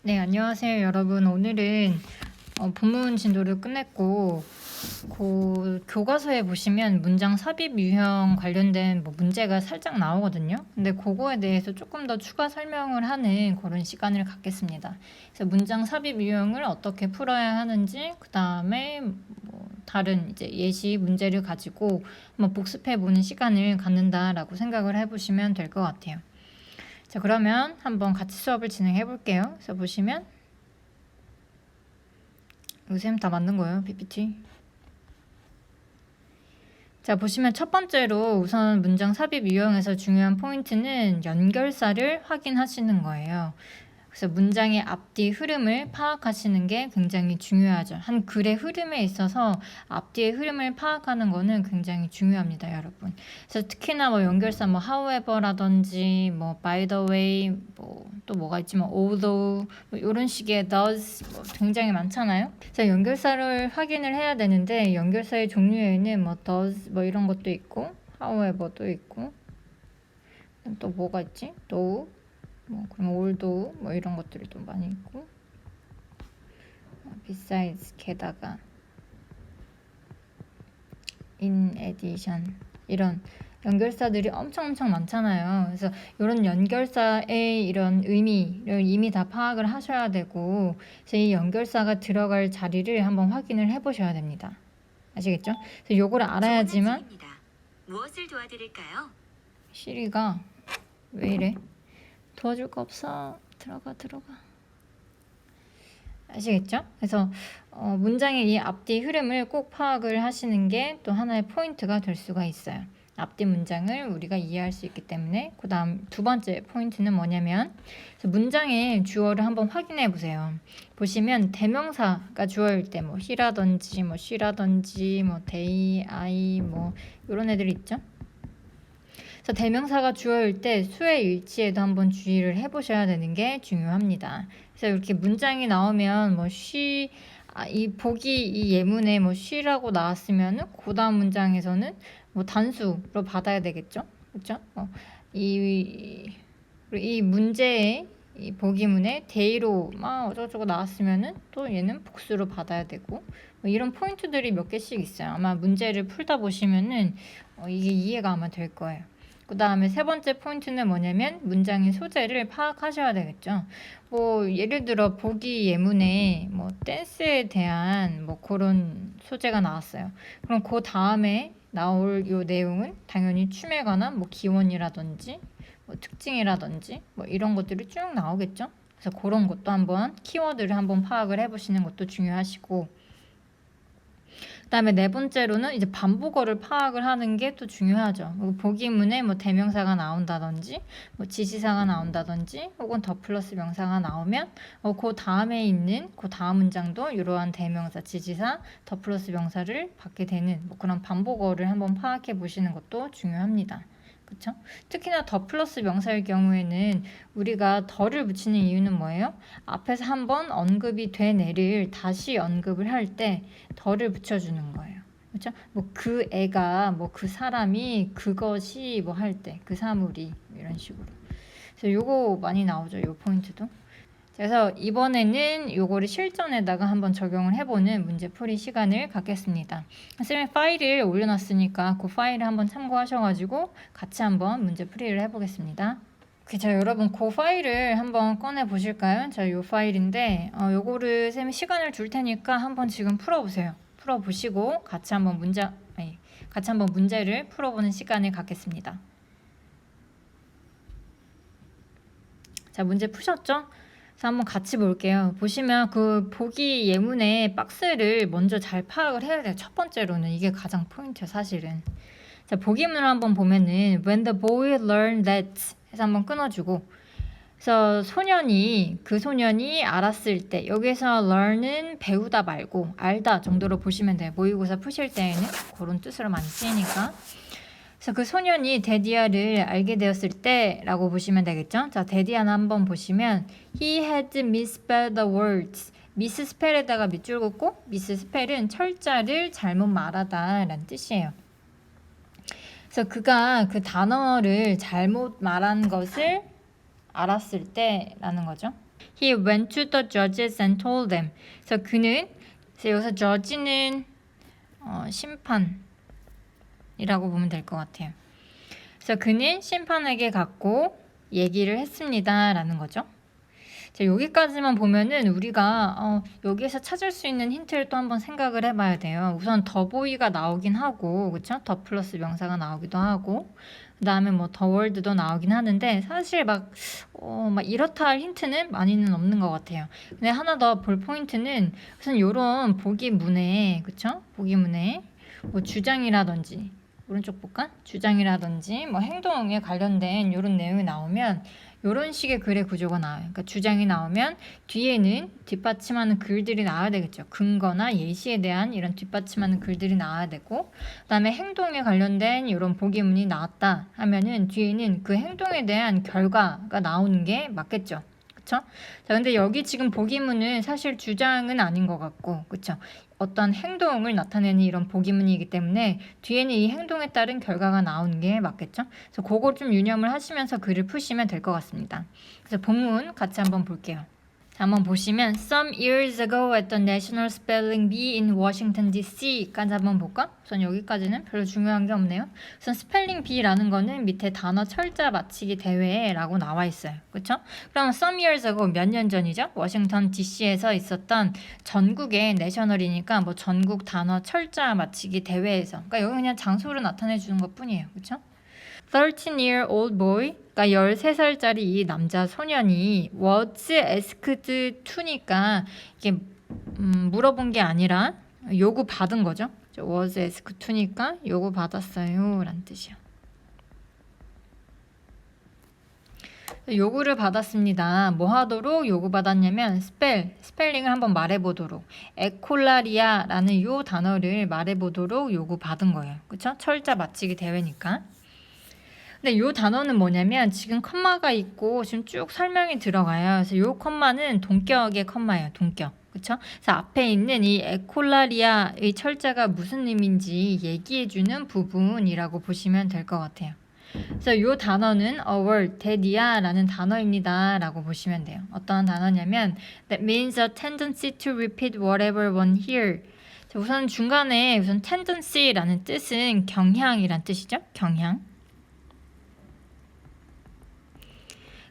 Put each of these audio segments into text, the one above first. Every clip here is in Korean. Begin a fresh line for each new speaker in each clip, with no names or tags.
네, 안녕하세요, 여러분. 오늘은 본문 진도를 끝냈고, 교과서에 보시면 문장 삽입 유형 관련된 문제가 살짝 나오거든요. 근데 그거에 대해서 조금 더 추가 설명을 하는 그런 시간을 갖겠습니다. 그래서 문장 삽입 유형을 어떻게 풀어야 하는지, 그 다음에 다른 이제 예시 문제를 가지고 한번 복습해 보는 시간을 갖는다라고 생각을 해보시면 될 것 같아요. 자, 그러면 한번 같이 수업을 진행해 볼게요. 그래서 보시면 쌤 다 만든 거예요, PPT. 자, 보시면 첫 번째로 우선 문장 삽입 유형에서 중요한 포인트는 연결사를 확인하시는 거예요. 그래서 문장의 앞뒤 흐름을 파악하시는 게 굉장히 중요하죠. 한 글의 흐름에 있어서 앞뒤의 흐름을 파악하는 거는 굉장히 중요합니다, 여러분. 그래서 특히나 연결사 however라든지 by the way 또 뭐가 있지 although 이런 식의 does 굉장히 많잖아요. 그래서 연결사를 확인을 해야 되는데 연결사의 종류에는 does 이런 것도 있고 however도 있고 또 뭐가 있지? though 그럼 although 이런 것들이 또 많이 있고 besides 게다가 in addition 이런 연결사들이 엄청 많잖아요. 그래서 이런 연결사의 이런 의미를 이미 다 파악을 하셔야 되고 이 연결사가 들어갈 자리를 한번 확인을 해보셔야 됩니다. 아시겠죠? 그래서 요거를 알아야지만
무엇을 도와드릴까요?
시리가 왜 이래? 도와줄 거 없어. 들어가. 아시겠죠? 그래서 문장의 이 앞뒤 흐름을 꼭 파악을 하시는 게 또 하나의 포인트가 될 수가 있어요. 앞뒤 문장을 우리가 이해할 수 있기 때문에 그 다음 두 번째 포인트는 뭐냐면 문장의 주어를 한번 확인해 보세요. 보시면 대명사가 주어일 때 he라든지 she라든지 they, I 이런 애들 있죠? 그래서 대명사가 주어일 때 수의 일치에도 한번 주의를 해보셔야 되는 게 중요합니다. 그래서 이렇게 문장이 나오면 이 보기 이 예문에 she라고 나왔으면은 그 다음 문장에서는 단수로 받아야 되겠죠, 그렇죠? 이 문제의 이 보기문에 they로 어쩌고저쩌고 나왔으면은 또 얘는 복수로 받아야 되고 이런 포인트들이 몇 개씩 있어요. 아마 문제를 풀다 보시면은 이게 이해가 아마 될 거예요. 그 다음에 세 번째 포인트는 뭐냐면 문장의 소재를 파악하셔야 되겠죠. 예를 들어 보기 예문에 댄스에 대한 그런 소재가 나왔어요. 그럼 그 다음에 나올 요 내용은 당연히 춤에 관한 기원이라든지 특징이라든지 이런 것들이 쭉 나오겠죠. 그래서 그런 것도 한번 키워드를 한번 파악을 해보시는 것도 중요하시고 그다음에 네 번째로는 이제 반복어를 파악을 하는 게 또 중요하죠. 보기문에 대명사가 나온다든지 지시사가 나온다든지 혹은 더 플러스 명사가 나오면 그 다음에 있는 그 다음 문장도 이러한 대명사, 지시사, 더 플러스 명사를 받게 되는 그런 반복어를 한번 파악해 보시는 것도 중요합니다. 그쵸? 특히나 더 플러스 명사일 경우에는 우리가 더를 붙이는 이유는 뭐예요? 앞에서 한번 언급이 된 애를 다시 언급을 할 때 더를 붙여주는 거예요. 그렇죠? 그 애가 그 사람이 그것이 할 때 그 사물이 이런 식으로. 그래서 요거 많이 나오죠. 요 포인트도. 그래서 이번에는 요거를 실전에다가 한번 적용을 해보는 문제풀이 시간을 갖겠습니다. 쌤이 파일을 올려놨으니까 그 파일을 한번 참고하셔가지고 같이 한번 문제풀이를 해보겠습니다. 자, 여러분 그 파일을 한번 꺼내 보실까요? 자, 요 파일인데 요거를 쌤이 시간을 줄 테니까 한번 지금 풀어보세요. 풀어보시고 같이 한번 문제를 풀어보는 시간을 갖겠습니다. 자, 문제 푸셨죠? 그래서 한번 같이 볼게요. 보시면 그 보기 예문의 박스를 먼저 잘 파악을 해야 돼요. 첫 번째로는 이게 가장 포인트예요, 사실은. 자, 보기문을 한번 보면은 when the boy learned that 해서 한번 끊어주고 그래서 그 소년이 알았을 때 여기서 learn은 배우다 말고 알다 정도로 보시면 돼요. 모의고사 푸실 때에는 그런 뜻으로 많이 쓰이니까 그래서 그 소년이 데디아를 알게 되었을 때 라고 보시면 되겠죠. 자, 데디아는 한번 보시면 he had misspelled the words 미스스펠에다가 밑줄 긋고 미스스펠은 철자를 잘못 말하다 라는 뜻이에요. 그래서 그가 그 단어를 잘못 말한 것을 알았을 때 라는 거죠. He went to the judges and told them. 그래서 그는 여기서 judge는 심판이라고 보면 될 것 같아요. 그래서 그는 심판에게 갔고 얘기를 했습니다 라는 거죠. 자, 여기까지만 보면은 우리가 여기에서 찾을 수 있는 힌트를 또 한번 생각을 해봐야 돼요. 우선 더 보이가 나오긴 하고, 그쵸? 더 플러스 명사가 나오기도 하고, 그 다음에 뭐 더 월드도 나오긴 하는데 사실 막 이렇다 할 힌트는 많이는 없는 것 같아요. 근데 하나 더 볼 포인트는 우선 요런 보기문에, 그쵸? 보기문에 뭐 주장이라든지 오른쪽 볼까? 주장이라든지 뭐 행동에 관련된 이런 내용이 나오면 이런 식의 글의 구조가 나와요. 그러니까 주장이 나오면 뒤에는 뒷받침하는 글들이 나와야 되겠죠. 근거나 예시에 대한 이런 뒷받침하는 글들이 나와야 되고, 그다음에 행동에 관련된 이런 보기문이 나왔다 하면은 뒤에는 그 행동에 대한 결과가 나오는 게 맞겠죠. 그쵸? 자, 근데 여기 지금 보기문은 사실 주장은 아닌 것 같고, 그쵸? 어떤 행동을 나타내는 이런 보기문이기 때문에 뒤에는 이 행동에 따른 결과가 나오는 게 맞겠죠? 그래서 그걸 좀 유념을 하시면서 글을 푸시면 될 것 같습니다. 그래서 본문 같이 한번 볼게요. 자, 한번 보시면 Some years ago at the National Spelling Bee in Washington D.C.까지 한번 볼까? 우선 여기까지는 별로 중요한 게 없네요. 우선 스펠링 Bee라는 거는 밑에 단어 철자 맞히기 대회라고 나와 있어요. 그렇죠? 그럼 some years ago 몇 년 전이죠? 워싱턴 D.C.에서 있었던 전국의 내셔널이니까 뭐 전국 단어 철자 맞히기 대회에서, 그러니까 여기 그냥 장소를 나타내 주는 것뿐이에요. 그렇죠? 13-year-old boy, 그러니까 13살짜리 이 남자 소년이 was asked to니까 이게 물어본 게 아니라 요구 받은 거죠. was asked to니까 요구 받았어요 라는 뜻이야. 요구를 받았습니다. 뭐 하도록 요구받았냐면 스펠링을 한번 말해보도록, 에콜라리아라는 요 단어를 말해보도록 요구받은 거예요. 그쵸? 철자 맞히기 대회니까. 근데 요 단어는 뭐냐면 지금 컴마가 있고 지금 쭉 설명이 들어가요. 그래서 요 컴마는 동격의 컴마예요. 동격. 그쵸? 그래서 앞에 있는 이 에콜라리아의 철자가 무슨 의미인지 얘기해주는 부분이라고 보시면 될 것 같아요. 그래서 요 단어는 a word, 대디아라는 단어입니다 라고 보시면 돼요. 어떤 단어냐면 that means a tendency to repeat whatever one hear. 자, 우선 중간에 우선 tendency라는 뜻은 경향이란 뜻이죠. 경향.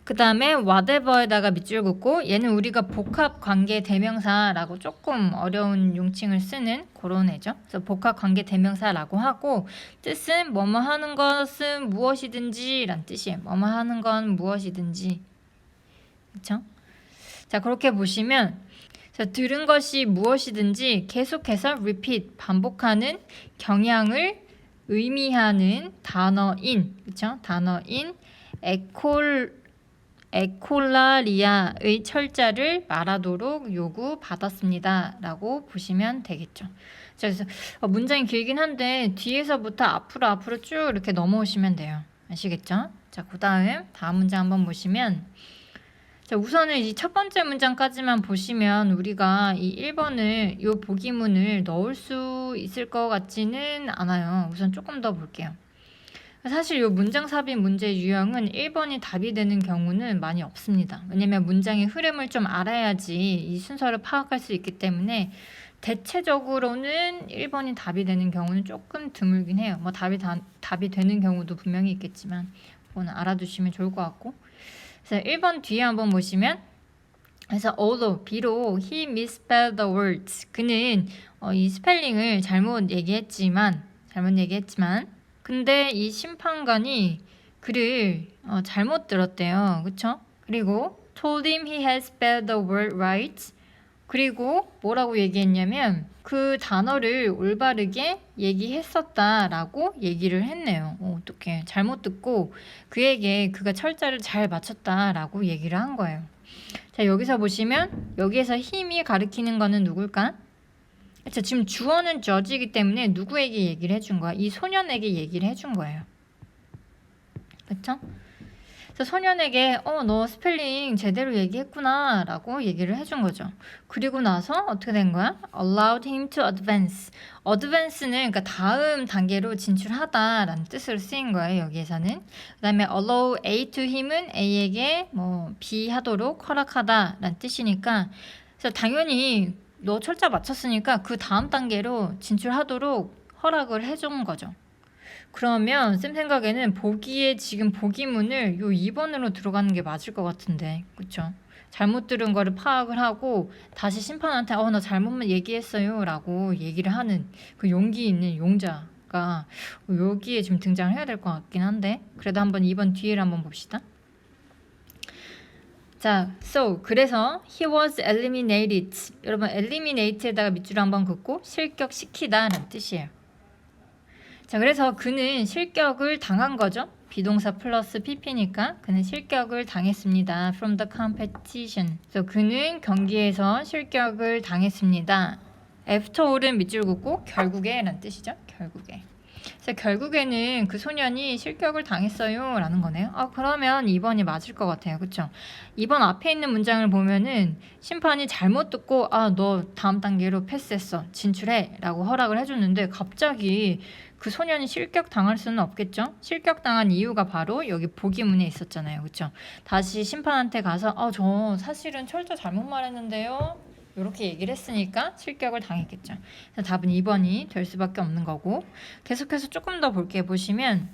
그 다음에 whatever에다가 밑줄 긋고, 얘는 우리가 복합 관계 대명사라고 조금 어려운 용칭을 쓰는 그런 애죠. 그래서 복합 관계 대명사라고 하고, 뜻은 뭐뭐 하는 것은 무엇이든지 란 뜻이에요. 뭐뭐 하는 건 무엇이든지. 그쵸? 자, 그렇게 보시면 자, 들은 것이 무엇이든지 계속해서 repeat, 반복하는 경향을 의미하는 단어인, 그쵸? 단어인 에콜라리아의 철자를 말하도록 요구받았습니다 라고 보시면 되겠죠. 자, 그래서 문장이 길긴 한데 뒤에서부터 앞으로 쭉 이렇게 넘어오시면 돼요. 아시겠죠? 자, 그 다음 문장 한번 보시면, 자, 우선은 이 첫 번째 문장까지만 보시면 우리가 이 1번을 요 보기문을 넣을 수 있을 것 같지는 않아요. 우선 조금 더 볼게요. 사실 이 문장 삽입 문제 유형은 1번이 답이 되는 경우는 많이 없습니다. 왜냐면 문장의 흐름을 좀 알아야지 이 순서를 파악할 수 있기 때문에 대체적으로는 1번이 답이 되는 경우는 조금 드물긴 해요. 뭐 답이 되는 경우도 분명히 있겠지만 그거는 알아두시면 좋을 것 같고. 그래서 1번 뒤에 한번 보시면, 그래서 although 비록 he misspelled the words, 그는 이 스펠링을 잘못 얘기했지만 근데 이 심판관이 그를 잘못 들었대요. 그쵸? 그리고 told him he had spelled the word right. 그리고 뭐라고 얘기했냐면 그 단어를 올바르게 얘기했었다라고 얘기를 했네요. 어떡해. 잘못 듣고 그에게 그가 철자를 잘 맞췄다라고 얘기를 한 거예요. 자, 여기서 보시면 여기에서 힘이 가리키는 거는 누굴까? 그쵸, 지금 주어는 judge이기 때문에 누구에게 얘기를 해준 거야? 이 소년에게 얘기를 해준 거예요. 그쵸? 그래서 소년에게 너 스펠링 제대로 얘기했구나 라고 얘기를 해준 거죠. 그리고 나서 어떻게 된 거야? allowed him to advance. advance는 그러니까 다음 단계로 진출하다 라는 뜻으로 쓰인 거예요. 여기에서는. 그 다음에 allow A to him은 A에게 뭐 B 하도록 허락하다 라는 뜻이니까 그래서 당연히 너 철자 맞췄으니까 그 다음 단계로 진출하도록 허락을 해준 거죠. 그러면 쌤 생각에는 보기에 지금 보기문을 요 2번으로 들어가는 게 맞을 것 같은데 그쵸? 잘못 들은 거를 파악을 하고 다시 심판한테 나 잘못만 얘기했어요 라고 얘기를 하는 그 용기 있는 용자가 여기에 지금 등장을 해야 될 것 같긴 한데 그래도 한번 2번 뒤를 한번 봅시다. 자, so 그래서 he was eliminated. 여러분 eliminate에다가 밑줄 한번 긋고 실격시키다 라는 뜻이에요. 자, 그래서 그는 실격을 당한 거죠. 비동사 플러스 pp니까 그는 실격을 당했습니다. From the competition. 그래서 그는 경기에서 실격을 당했습니다. after all은 밑줄 긋고 결국에 라는 뜻이죠. 결국에. 그래서 결국에는 그 소년이 실격을 당했어요 라는 거네요. 그러면 2번이 맞을 것 같아요. 그쵸? 2번 앞에 있는 문장을 보면은 심판이 잘못 듣고 너 다음 단계로 패스했어. 진출해 라고 허락을 해줬는데 갑자기 그 소년이 실격 당할 수는 없겠죠? 실격 당한 이유가 바로 여기 보기문에 있었잖아요. 그쵸? 다시 심판한테 가서 저 사실은 철저 잘못 말했는데요. 이렇게 얘기를 했으니까 실격을 당했겠죠. 그래서 답은 2번이 될 수밖에 없는 거고 계속해서 조금 더 볼게요. 보시면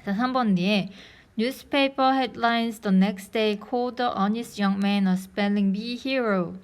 3번 뒤에 Newspaper headlines the next day called the honest young man a spelling bee hero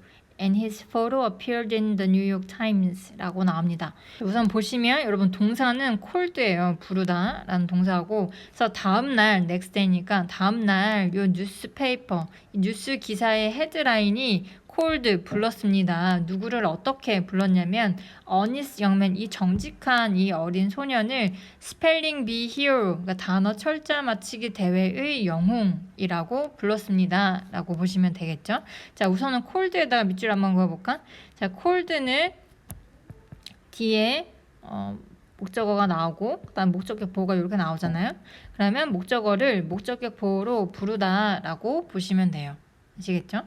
and his photo appeared in the New York Times 라고 나옵니다. 우선 보시면 여러분 동사는 cold예요. 부르다 라는 동사고 그래서 다음날 next day니까 다음날 요 뉴스페이퍼 뉴스 기사의 헤드라인이 called 불렀습니다. 누구를 어떻게 불렀냐면 honest young man 이 정직한 이 어린 소년을 spelling bee hero 그러니까 단어 철자 맞히기 대회의 영웅이라고 불렀습니다. 라고 보시면 되겠죠. 자, 우선은 called에다가 밑줄 한번 그어볼까? 자, called는 뒤에 목적어가 나오고 그다음 목적격 보호가 이렇게 나오잖아요. 그러면 목적어를 목적격 보호로 부르다 라고 보시면 돼요. 아시겠죠?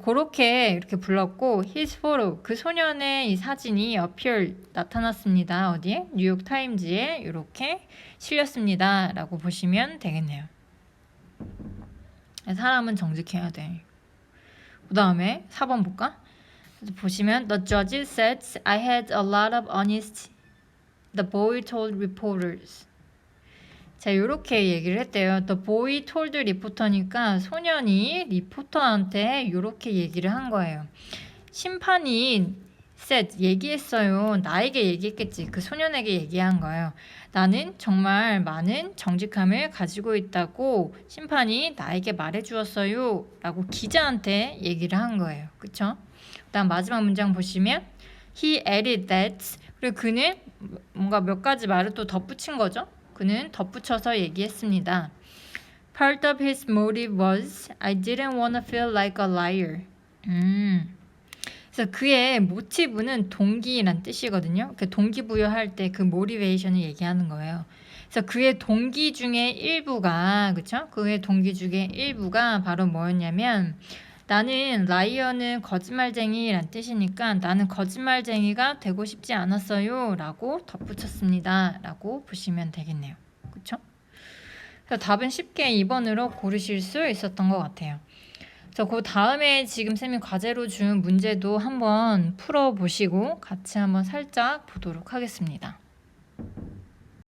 그렇게 이렇게 불렀고 his photo 그 소년의 이 사진이 appear 나타났습니다. 어디에? 뉴욕 타임즈에 이렇게 실렸습니다. 라고 보시면 되겠네요. 사람은 정직해야 돼. 그 다음에 4번 볼까? 보시면 the judge said I had a lot of honest the boy told reporters. 자, 이렇게 얘기를 했대요. The boy told reporter니까 소년이 리포터한테 이렇게 얘기를 한 거예요. 심판이 said 얘기했어요. 나에게 얘기했겠지. 그 소년에게 얘기한 거예요. 나는 정말 많은 정직함을 가지고 있다고 심판이 나에게 말해주었어요. 라고 기자한테 얘기를 한 거예요. 그쵸? 그다음 마지막 문장 보시면 he added that 그리고 그는 뭔가 몇 가지 말을 또 덧붙인 거죠. 그는 덧붙여서 얘기했습니다. Part of his motive was I didn't want to feel like a liar. 그래서 그의 모티브는 동기란 뜻이거든요. 그 동기부여할 때 그 모티베이션을 얘기하는 거예요. 그래서 그의 동기 중에 일부가 그렇죠? 그의 동기 중에 일부가 바로 뭐였냐면 나는 라이어는 거짓말쟁이란 뜻이니까 나는 거짓말쟁이가 되고 싶지 않았어요 라고 덧붙였습니다 라고 보시면 되겠네요. 그쵸? 그래서 답은 쉽게 2번으로 고르실 수 있었던 것 같아요. 그래서 그 다음에 지금 쌤이 과제로 준 문제도 한번 풀어보시고 같이 한번 살짝 보도록 하겠습니다.